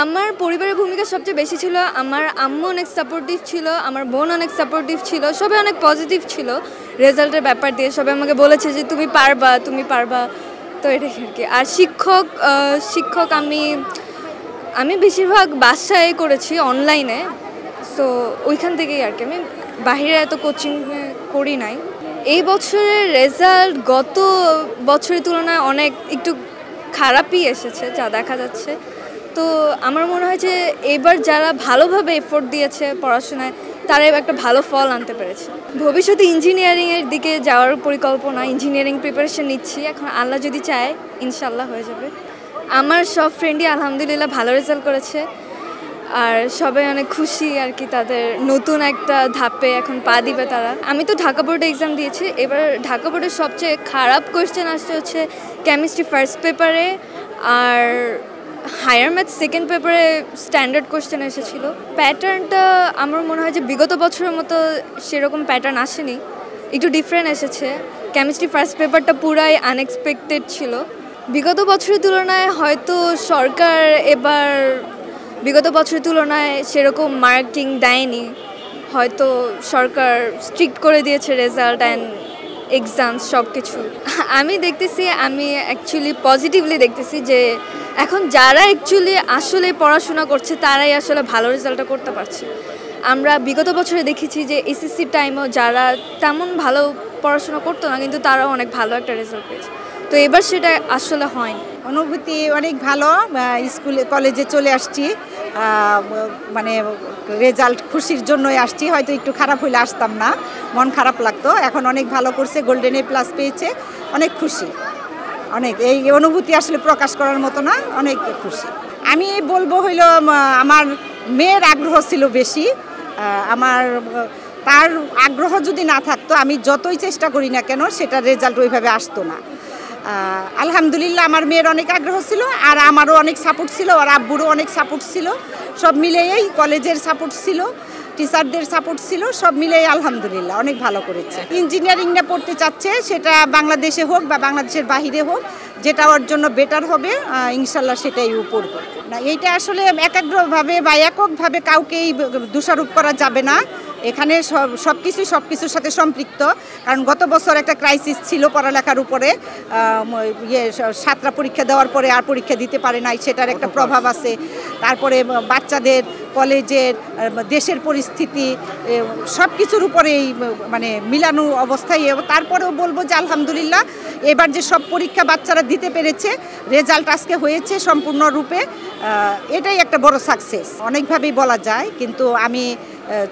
আমার পরিবারের ভূমিকা সবচেয়ে বেশি ছিল। আমার আম্মু অনেক সাপোর্টিভ ছিল, আমার বোন অনেক সাপোর্টিভ ছিল, সবাই অনেক পজিটিভ ছিল রেজাল্টের ব্যাপার দিয়ে। সবাই আমাকে বলেছে যে তুমি পারবা, তুমি পারবা। তো এটাই আর কি। আর শিক্ষক আমি বেশিরভাগ বাসায় করেছি, অনলাইনে। সো ওইখান থেকেই আর কি, আমি বাইরে এত কোচিং করি নাই। এই বছরের রেজাল্ট গত বছরের তুলনায় অনেক একটু খারাপই এসেছে যা দেখা যাচ্ছে। তো আমার মনে হয় যে এবার যারা ভালোভাবে এফোর্ট দিয়েছে পড়াশোনায় তারা একটা ভালো ফল আনতে পেরেছে। ভবিষ্যতে ইঞ্জিনিয়ারিংয়ের দিকে যাওয়ার পরিকল্পনা, ইঞ্জিনিয়ারিং প্রিপারেশন নিচ্ছি। এখন আল্লাহ যদি চায় ইনশাল্লাহ হয়ে যাবে। আমার সব ফ্রেন্ডই আলহামদুলিল্লাহ ভালো রেজাল্ট করেছে, আর সবাই অনেক খুশি আর কি। তাদের নতুন একটা ধাপে এখন পা দিবে তারা। আমি তো ঢাকা বোর্ডে এক্সাম দিয়েছি। এবার ঢাকা বোর্ডের সবচেয়ে খারাপ কোয়েশ্চেন আসছে হচ্ছে কেমিস্ট্রি ফার্স্ট পেপারে, আর হায়ার ম্যাথ সেকেন্ড পেপারে স্ট্যান্ডার্ড কোয়েশ্চেন এসেছিলো। প্যাটার্নটা আমার মনে হয় যে বিগত বছরের মতো সেরকম প্যাটার্ন আসেনি, একটু ডিফারেন্ট এসেছে। কেমিস্ট্রি ফার্স্ট পেপারটা পুরাই আনএক্সপেক্টেড ছিল। বিগত বছরের তুলনায় হয়তো সরকার এবার বিগত বছরের তুলনায় সেরকম মার্কিং দেয়নি, হয়তো সরকার স্ট্রিক্ট করে দিয়েছে রেজাল্ট অ্যান্ড এক্সামস সব কিছু। আমি অ্যাকচুয়ালি পজিটিভলি দেখতেছি যে এখন যারা অ্যাকচুয়ালি আসলে পড়াশোনা করছে তারাই আসলে ভালো রেজাল্টটা করতে পারছে। আমরা বিগত বছরে দেখেছি যে এসএসসির টাইমেও যারা তেমন ভালো পড়াশোনা করতো না কিন্তু তারাও অনেক ভালো একটা রেজাল্ট পেয়েছে। তো এবার সেটা আসলে হয়নি। অনুভূতি অনেক ভালো। স্কুলে কলেজে চলে আসছি, মানে রেজাল্ট খুশির জন্যই আসছি। হয়তো একটু খারাপ হইলে আসতাম না, মন খারাপ লাগতো। এখন অনেক ভালো করছে, গোল্ডেন A+ পেয়েছে, অনেক খুশি। অনেক এই অনুভূতি আসলে প্রকাশ করার মতো না, অনেক খুশি। আমি বলবো হইলো আমার মেয়ের আগ্রহ ছিল বেশি। তার আগ্রহ যদি না থাকতো আমি যতই চেষ্টা করি না কেন সেটার রেজাল্ট ওইভাবে আসতো না। আলহামদুলিল্লাহ আমার মেয়ের অনেক আগ্রহ ছিল, আর আমারও অনেক সাপোর্ট ছিল, আর আব্বুরও অনেক সাপোর্ট ছিল। সব মিলেই কলেজের সাপোর্ট ছিল, টিচারদের সাপোর্ট ছিল, সব মিলেই আলহামদুলিল্লাহ অনেক ভালো করেছে। ইঞ্জিনিয়ারিং নিয়ে পড়তে চাচ্ছে, সেটা বাংলাদেশে হোক বা বাংলাদেশের বাহিরে হোক, যেটা ওর জন্য বেটার হবে ইনশাল্লাহ সেটাই ও পড়বে। না, এইটা আসলে একাগ্রভাবে বা এককভাবে কাউকেই দোষারোপ করা যাবে না। এখানে সব কিছুর সাথে সম্পৃক্ত। কারণ গত বছর একটা ক্রাইসিস ছিল পড়ালেখার উপরে, ছাত্রা পরীক্ষা দেওয়ার পরে আর পরীক্ষা দিতে পারে নাই, সেটার একটা প্রভাব আছে। তারপরে বাচ্চাদের, কলেজের, দেশের পরিস্থিতি সব কিছুর উপরেই মানে মিলানো অবস্থায়। তারপরেও বলবো যে আলহামদুলিল্লাহ এবার যে সব পরীক্ষা বাচ্চারা দিতে পেরেছে, রেজাল্ট আজকে হয়েছে সম্পূর্ণরূপে, এটাই একটা বড় সাকসেস অনেকভাবেই বলা যায়। কিন্তু আমি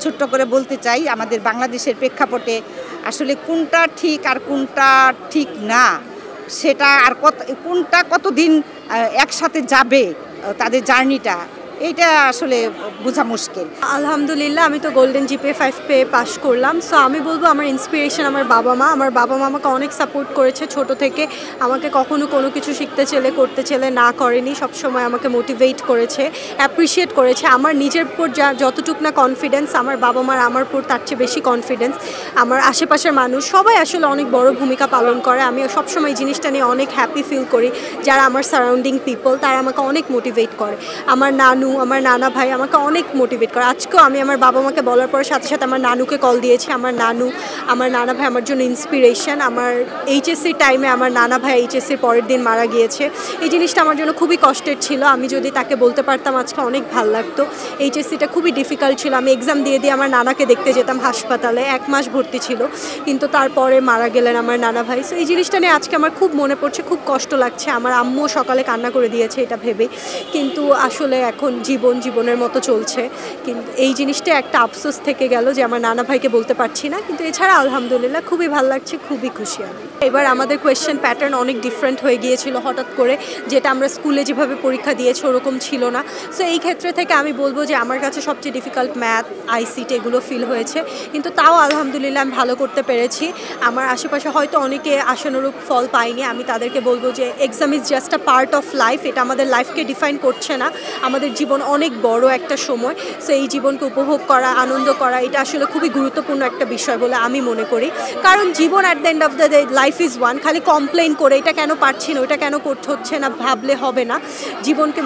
ছোট্ট করে বলতে চাই আমাদের বাংলাদেশের প্রেক্ষাপটে আসলে কোনটা ঠিক আর কোনটা ঠিক না, সেটা আর কোনটা কতদিন একসাথে যাবে তাদের জার্নিটা, এইটা আসলে বোঝা মুশকিল। আলহামদুলিল্লাহ আমি তো গোল্ডেন GPA 5 পেয়ে পাশ করলাম। সো আমি বলবো আমার ইন্সপিরেশন আমার বাবা মা। আমার বাবা মা আমাকে অনেক সাপোর্ট করেছে ছোট থেকে। আমাকে কখনো কোনো কিছু শিখতে চেলে করতে চেলে না করেনি, সবসময় আমাকে মোটিভেট করেছে, অ্যাপ্রিসিয়েট করেছে। আমার নিজের উপর যতটুক না কনফিডেন্স, আমার বাবা মার আমার উপর তার চেয়ে বেশি কনফিডেন্স। আমার আশেপাশের মানুষ সবাই আসলে অনেক বড় ভূমিকা পালন করে। আমি সবসময় এই জিনিসটা নিয়ে অনেক হ্যাপি ফিল করি। যারা আমার সারাউন্ডিং পিপল তারা আমাকে অনেক মোটিভেট করে। আমার আমার নানা ভাই আমাকে অনেক মোটিভেট করে। আজকেও আমি আমার বাবা মাকে বলার পরে সাথে সাথে আমার নানুকে কল দিয়েছি। আমার নানা ভাই আমার জন্য ইন্সপিরেশন। আমার এইচএসসির টাইমে আমার নানা ভাই এইচএসসির পরের দিন মারা গিয়েছে। এই জিনিসটা আমার জন্য খুবই কষ্টের ছিল। আমি যদি তাকে বলতে পারতাম আজকে অনেক ভালো লাগতো। এইচএসসিটা খুবই ডিফিকাল্ট ছিল। আমি এক্সাম দিয়ে আমার নানাকে দেখতে যেতাম হাসপাতালে, 1 মাস ভর্তি ছিল, কিন্তু তারপরে মারা গেলেন আমার নানা ভাই। সো এই জিনিসটা নিয়ে আজকে আমার খুব মনে পড়ছে, খুব কষ্ট লাগছে। আমার আম্মুও সকালে কান্না করে দিয়েছে এটা ভেবে। কিন্তু আসলে এখন জীবনের মতো চলছে। কিন্তু এই জিনিসটা একটা আফসোস থেকে গেল যে আমার নানা ভাইকে বলতে পারছি না। কিন্তু এছাড়া আলহামদুলিল্লাহ খুবই ভালো লাগছে, খুবই খুশি আমি। এবার আমাদের কোয়েশ্চেন প্যাটার্ন অনেক ডিফারেন্ট হয়ে গিয়েছিল হঠাৎ করে, যেটা আমরা স্কুলে যেভাবে পরীক্ষা দিয়েছি ওরকম ছিল না। সো এই ক্ষেত্রে থেকে আমি বলবো যে আমার কাছে সবচেয়ে ডিফিকাল্ট ম্যাথ, ICT এগুলো ফিল হয়েছে। কিন্তু তাও আলহামদুলিল্লাহ আমি ভালো করতে পেরেছি। আমার আশেপাশে হয়তো অনেকে আশানুরূপ ফল পায়নি। আমি তাদেরকে বলবো যে exam is just a part of life. এটা আমাদের লাইফকে ডিফাইন করছে না, আমাদের জীবন অনেক বড় একটা সময়, সো এই জীবনকে উপভোগ করা, আনন্দ করা, এটা আসলে খুবই গুরুত্বপূর্ণ একটা বিষয় বলে আমি মনে করি। কারণ জীবন at the end of the day, life is one. খালি কমপ্লেন করে এটা কেন পারছি না, ওটা কেন করতে হচ্ছে না ভাবলে হবে না, জীবনকে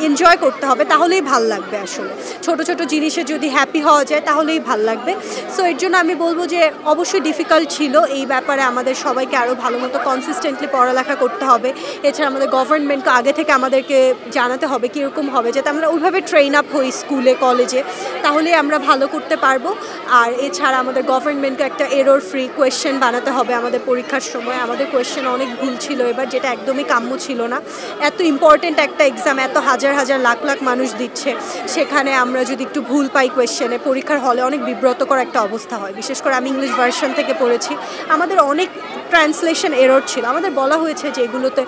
এনজয় করতে হবে, তাহলেই ভাল লাগবে। আসলে ছোট ছোট জিনিসে যদি হ্যাপি হওয়া যায় তাহলেই ভাল লাগবে। সো এর জন্য আমি বলবো যে অবশ্যই ডিফিকাল্ট ছিল এই ব্যাপারে, আমাদের সবাইকে আরও ভালো মতো কনসিস্টেন্টলি পড়ালেখা করতে হবে। এছাড়া আমাদের গভর্নমেন্টকে আগে থেকে আমাদেরকে জানাতে হবে কীরকম হবে, যাতে আমরা ওইভাবে ট্রেন আপ হই স্কুলে কলেজে, তাহলেই আমরা ভালো করতে পারবো। আর এছাড়া আমাদের গভর্নমেন্টকে একটা এরর ফ্রি কোয়েশ্চেন বানাতে হবে আমাদের পরীক্ষার সময়। আমাদের কোয়েশ্চেন অনেক ভুল ছিল এবার, যেটা একদমই কাম্য ছিল না। এত ইম্পর্টেন্ট একটা এক্সাম, এত হাজার হাজার লাখ লাখ মানুষ দিচ্ছে, সেখানে আমরা যদি একটু ভুল পাই কোয়েশ্চেনে, পরীক্ষার হলে অনেক বিব্রতকর একটা অবস্থা হয়। বিশেষ করে আমি ইংলিশ ভার্সন থেকে পড়েছি, আমাদের অনেক ট্রান্সলেশন এরর ছিল। আমাদের বলা হয়েছে যে এগুলোতে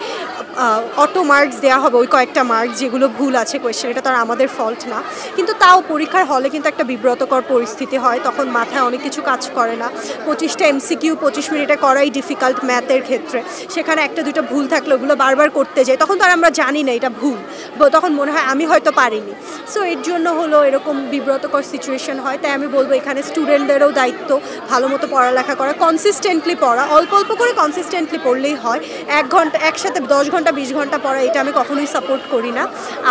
অটো মার্কস দেওয়া হবে, ওই কয়েকটা মার্কস যেগুলো ভুল আছে কোয়েশ্চেন, এটা তো আর আমাদের ফল্ট না। কিন্তু তাও পরীক্ষার হলে কিন্তু একটা বিব্রতকর পরিস্থিতি হয়, তখন মাথায় অনেক কিছু কাজ করে না। 25টা এমসিকিউ 25 মিনিটে করাই ডিফিকাল্ট ম্যাথের ক্ষেত্রে, সেখানে একটা দুটো ভুল থাকলে ওগুলো বারবার করতে যাই, তখন তো আর আমরা জানি না এটা ভুল, তখন মনে হয় আমি হয়তো পারিনি। সো এর জন্য হলো এরকম বিব্রতকর সিচুয়েশন হয়। তাই আমি বলবো এখানে স্টুডেন্টদেরও দায়িত্ব ভালো মতো পড়ালেখা করা, কনসিস্টেন্টলি পড়া, অল্প অল্প করে কনসিস্টেন্টলি পড়লেই হয়। 1 ঘন্টা একসাথে 10 ঘন্টা 20 ঘন্টা পড়া, এটা আমি কখনোই সাপোর্ট করি না।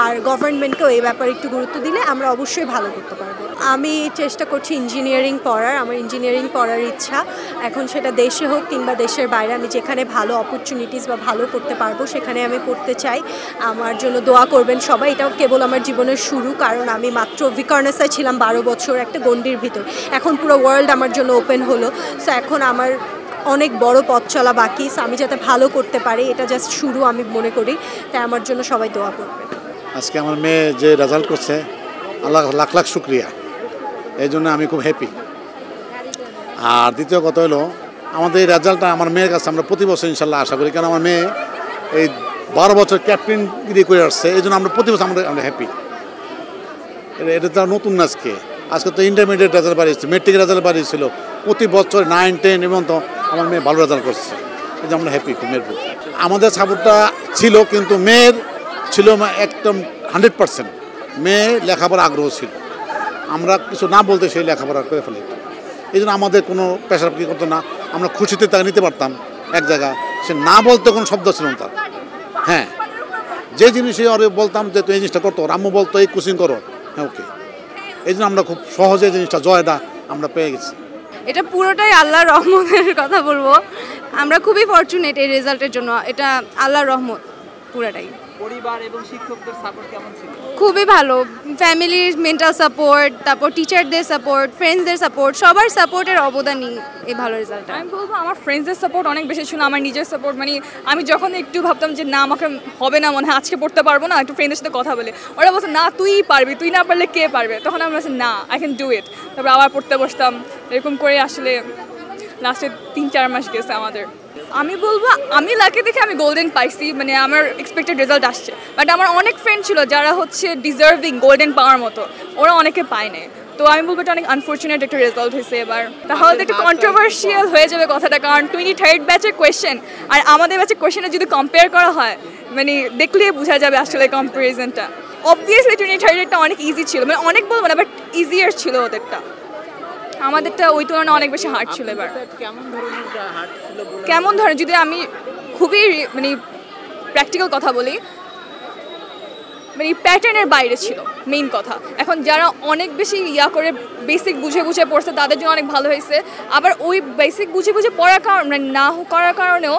আর গভর্নমেন্টকেও এই ব্যাপারে একটু গুরুত্ব দিলে আমরা অবশ্যই ভালো করতে পারবো। আমি চেষ্টা করছি ইঞ্জিনিয়ারিং পড়ার, আমার ইঞ্জিনিয়ারিং পড়ার ইচ্ছা। এখন সেটা দেশে হোক কিংবা দেশের বাইরে, আমি যেখানে ভালো অপরচুনিটিস বা ভালো করতে পারবো সেখানে আমি পড়তে চাই। আমার জন্য দোয়া করবেন সবাই। এটাও কেবল আমার জীবনের শুরু, কারণ আমি মাত্র ভিকারনেসায় ছিলাম 12 বছর একটা গণ্ডির ভিতর, এখন পুরো ওয়ার্ল্ড আমার জন্য ওপেন হলো। সো এখন আমার অনেক বড় পথ চলা বাকি, সো আমি যাতে ভালো করতে পারি, এটা জাস্ট শুরু আমি মনে করি। তাই আমার জন্য সবাই দোয়া করবেন। আজকে আমার মেয়ে যে রেজাল্ট করছে, আল্লাহ লাখ লাখ শুক্রিয়া, এই জন্য আমি খুব হ্যাপি। আর দ্বিতীয় কথা হলো, আমাদের এই রেজাল্টটা আমার মেয়ের কাছে আমরা প্রতি বছর ইনশাল্লাহ আশা করি, কারণ আমার মেয়ে এই 12 বছর ক্যাপ্টেনগিরি করে আসছে, এই জন্য আমরা প্রতি বছর আমরা হ্যাপি। এটা তো নতুন না, আজকে তো ইন্টারমিডিয়েট রেজাল্ট বাড়িয়েছে, মেট্রিক রেজাল্ট বাড়িয়েছিল, প্রতি বছর 9, 10 এবং তো আমার মেয়ে ভালো রেজাল্ট করছে, এই যে আমরা হ্যাপি মেয়ের প্রতি। আমাদের সাপোর্টটা ছিল, কিন্তু মেয়ের ছিল একদম 100%। মেয়ে লেখাপড়ার আগ্রহ ছিল, আমরা কিছু না বলতে সেই লেখাপড়া করে ফেলে, এই জন্য আমাদের কোনো প্রেশার কি করতো না, আমরা খুশিতে তাকে নিতে পারতাম এক জায়গা। সে না বলতে কোনো শব্দ ছিল না তার। হ্যাঁ, যে জিনিসে ওরে বলতাম যে তুই এই জিনিসটা করতো, আম্মু বলতো এই কোচিং করো, হ্যাঁ ওকে, এই জন্য আমরা খুব সহজে জিনিসটা জয়টা আমরা পেয়ে গেছি। এটা পুরোটাই আল্লাহর রহমতের কথা বলবো, আমরা খুবই ফরচুনেট এই রেজাল্টের জন্য, এটা আল্লাহর রহমত পুরোটাই। পরিবার এবং শিক্ষকদের সাপোর্ট কেমন ছিল? খুবই ভালো, ফ্যামিলির মেন্টাল সাপোর্ট, তারপর টিচারদের সাপোর্ট, ফ্রেন্ডসদের সাপোর্ট, সবার সাপোর্টের অবদানই এই ভালো রেজাল্টটা। আমি বলবো আমার ফ্রেন্ডসদের সাপোর্ট অনেক বেশি ছিল, আমার নিজের সাপোর্ট। মানে আমি যখন একটু ভাবতাম যে না আমাকে হবে না, মনে হয় আজকে পড়তে পারবো না, একটু ফ্রেন্ডের সাথে কথা বলে, ওরা বলছে না তুই পারবি, তুই না পারলে কে পারবে, তখন আমি বলছি না আই ক্যান ডু ইট। তারপর আবার পড়তে বসতাম, এরকম করে আসলে লাস্টে 3-4 মাস গেছে আমাদের। আমি বলবো আমি লাকি দেখে আমি গোল্ডেন পাইছি, মানে আমার এক্সপেক্টেড রেজাল্ট আসছে। বাট আমার অনেক ফ্রেন্ড ছিল যারা হচ্ছে ডিজার্ভিং গোল্ডেন পাওয়ার মতো, ওরা অনেকে পায় নাই। তো আমি বলবো এটা অনেক আনফর্চুনেট একটা রেজাল্ট হয়েছে এবার। তাহলে একটু কন্ট্রোভার্সিয়াল হয়ে যাবে কথাটা, কারণ 23rd ব্যাচের কোয়েশ্চেন আর আমাদের ব্যাচের কোয়েশ্চেনে যদি কম্পেয়ার করা হয়, মানে দেখলেই বোঝা যাবে আসলে কম্পারিজনটা। অবভিয়াসলি 23rd অনেক ইজি ছিল, মানে অনেক বলবো না, বাট ইজিয়ার ছিল ওদেরটা, আমাদেরটা ওই তুলনায় অনেক বেশি হার্ড ছিল এবার। কেমন ধরনের, যদি আমি খুবই মানে প্র্যাকটিক্যাল কথা বলি, মানে প্যাটার্নের বাইরে ছিল মেইন কথা। এখন যারা অনেক বেশি করে বেসিক বুঝে বুঝে পড়ছে তাদের জন্য অনেক ভালো হয়েছে, আবার ওই বেসিক বুঝে বুঝে পড়ার কারণ মানে না করার কারণেও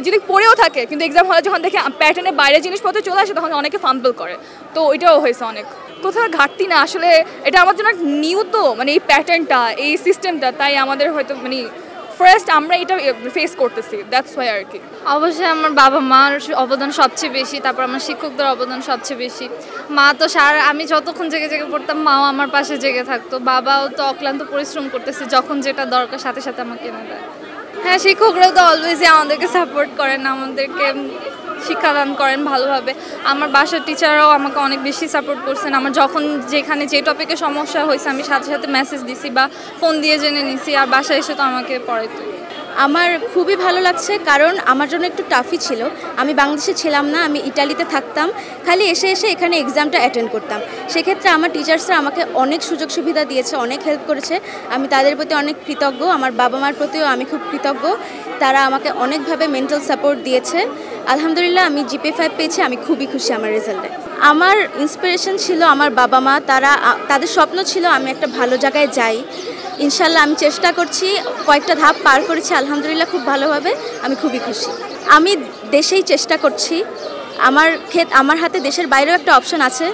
যদি পড়েও থাকে কিন্তু এক্সাম হলে যখন দেখে প্যাটার্নের বাইরে জিনিসপত্র চলে আসে তখন অনেকে ফাম্বল করে, তো ওইটাও হয়েছে অনেক। কোথাও ঘাটতি না, আসলে এটা আমার জন্য নিউ, তো মানে এই প্যাটার্নটা এই সিস্টেমটা, তাই আমাদের হয়তো মানে ফার্স্ট আমরা এটা ফেস করতেছি, দ্যাটস ওয়াই আর কি। অবশ্যই আমার বাবা মার অবদান সবচেয়ে বেশি, তারপর আমার শিক্ষকদের অবদান সবচেয়ে বেশি। মা তো আমি যতক্ষণ জেগে জেগে পড়তাম মাও আমার পাশে জেগে থাকতো, বাবাও তো অক্লান্ত পরিশ্রম করতেছে, যখন যেটা দরকার সাথে সাথে আমাকে এনে দেয়। হ্যাঁ, শিক্ষকরাও তো অলওয়েজই আমাদেরকে সাপোর্ট করেন, আমাদেরকে শিক্ষাদান করেন ভালোভাবে। আমার বাসার টিচাররাও আমাকে অনেক বেশি সাপোর্ট করছেন, আমার যখন যেখানে যে টপিকে সমস্যা হয়েছে আমি সাথে সাথে মেসেজ দিছি বা ফোন দিয়ে জেনে নিছি, আর বাসায় এসে তো আমাকে পড়াইতো। আমার খুবই ভালো লাগছে, কারণ আমার জন্য একটু টাফই ছিল। আমি বাংলাদেশে ছিলাম না, আমি ইটালিতে থাকতাম, খালি এসে এখানে এক্সামটা অ্যাটেন্ড করতাম। সেক্ষেত্রে আমার টিচার্সরা আমাকে অনেক সুযোগ সুবিধা দিয়েছে, অনেক হেল্প করেছে। আমি তাদের প্রতি অনেক কৃতজ্ঞ। আমার বাবা মার প্রতিও আমি খুব কৃতজ্ঞ। তারা আমাকে অনেকভাবে মেন্টাল সাপোর্ট দিয়েছে। আলহামদুলিল্লাহ আমি GPA 5 পেয়েছি, আমি খুবই খুশি আমার রেজাল্টে। আমার ইন্সপিরেশন ছিল আমার বাবা মা। তাদের স্বপ্ন ছিল আমি একটা ভালো জায়গায় যাই। ইনশাল্লাহ আমি চেষ্টা করছি, কয়েকটা ধাপ পার করেছি আলহামদুলিল্লাহ খুব ভালোভাবে। আমি খুবই খুশি। আমি দেশেই চেষ্টা করছি। আমার হাতে দেশের বাইরেও একটা অপশন আছে,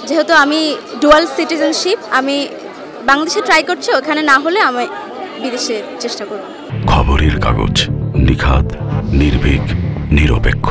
যেহেতু আমি ডুয়াল সিটিজেনশিপ। আমি বাংলাদেশে ট্রাই করছি, ওখানে না হলে আমি বিদেশে চেষ্টা করব। খবরের কাগজ, নিখাত, নির্ভীক, নিরপেক্ষ।